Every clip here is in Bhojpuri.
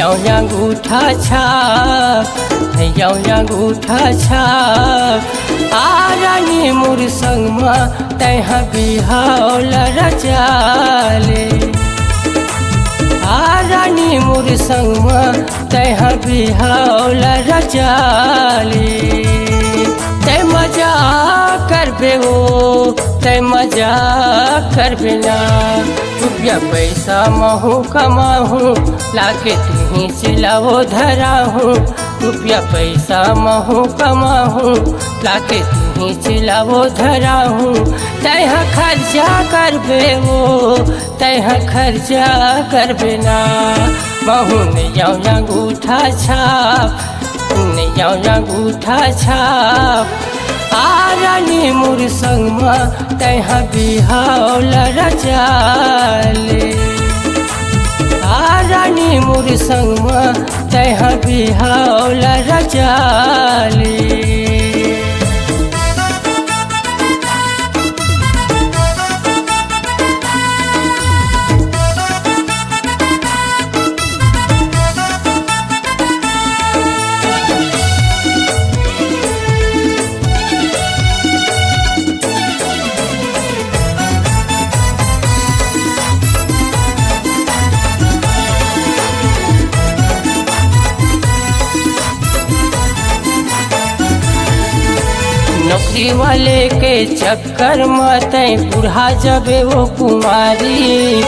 अंगूठा छाप अंगूठा छाप आरानी मोर संगमा तैहा बिहावल रचाले आरानी मोर संगमा तैहा बिहावल रचाले तै मजा करबे हो तै मजा करबे ना रुपया पैसा महू कमाहूँ लाके तुम्हें सिलावो धराहूँ रुपया पैसा महू कमाहूँ लाके तुम्हें सिलावो धराहूँ तैहा खर्चा करबे हो तैहा खर्चा करबे ना महू नहीं अंगूठा छाप अंगूठा छाप आरानी मोर संगमा तैहा बिहावल रचाले आरानी मोर संगमा तैहा बिहावल रचाले। नौकरी वाले के चक्कर में तय बूढ़ा जबे वो कुमारी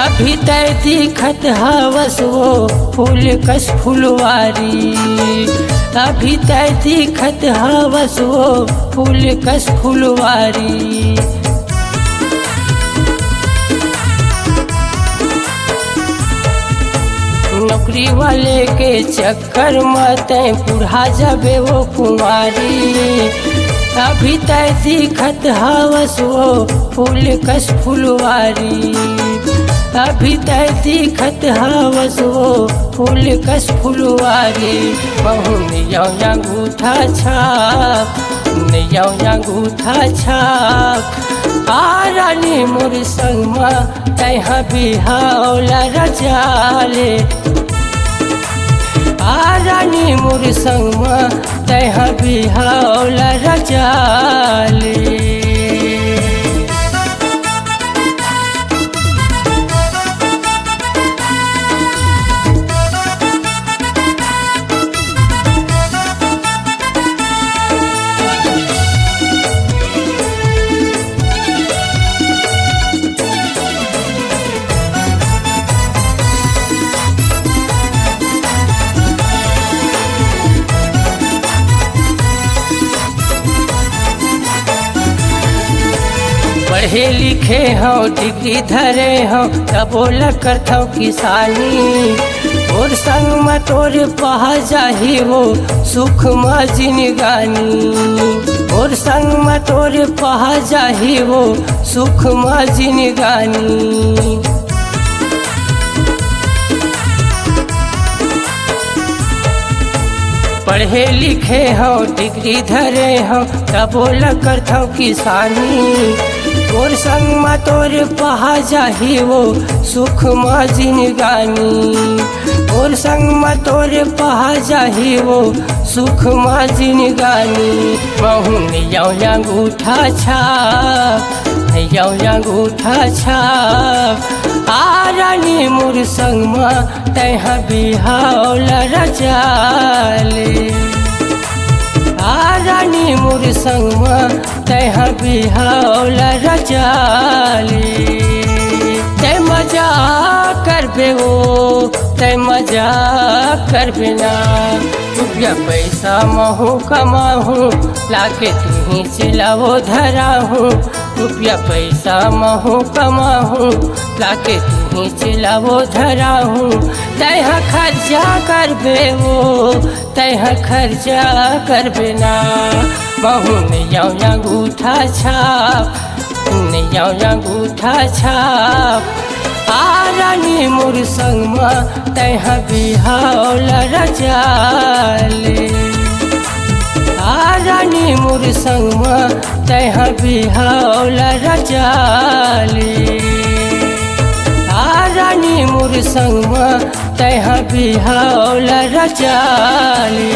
अभी तय दिखत हवस वो फूल कस फुलवारी अभी तय दिखत हवस वो फूल कस फुलवारी। नौकरी वाले के चक्कर में तय बूढ़ा जबे वो कुमारी अभी तय दिखत हवस वो फूल कस फुलवारी अभी तय दिखत हवस वो फूल कस फुलवारी महू नहीं अंगूठा छाप अंगूठा छाप आरानी मोर संगमा तैहा बिहावल रचाले आरानी मोर संगमा तैहा बिहावल रचाले। पढ़े लिखे हो डिग्री धरे हो तबो करत हो किसानी और संग में तोर पहा जाही हो सुख में जिनगानी और संग में तोर पहा जाही हो सुख में जिनगानी। पढ़े लिखे हो डिग्री धरे हो तबो करत हो किसानी और संग में तोर पहा जाही वो सुख में जिनगानी और संग में तोर पहा जाही वो सुख में जिनगानी महू नहीं अंगूठा छाप अंगूठा छाप आरानी मोर संगमा तैहा बिहावल रचाले आरानी मोर संगमा तैहा बिहावल रचाले तै मजा करबे हो तै मजा करबे ना रुपया पैसा महू कमाहूँ लाके तुम्हें सिलावो धराहूँ रुपया पैसा महू कमाहूँ लाके तुम्हें सिलावो धराहूँ तैहा खर्चा करबे हो तैहा खर्चा करबे ना महू नहीं अंगूठा छाप अंगूठा छाप आरानी मोर संगमा तैहा बिहावल रचाले आरानी मोर संगमा तैहा बिहावल रचाले आरानी मोर संगमा तैहा बिहावल रचाली।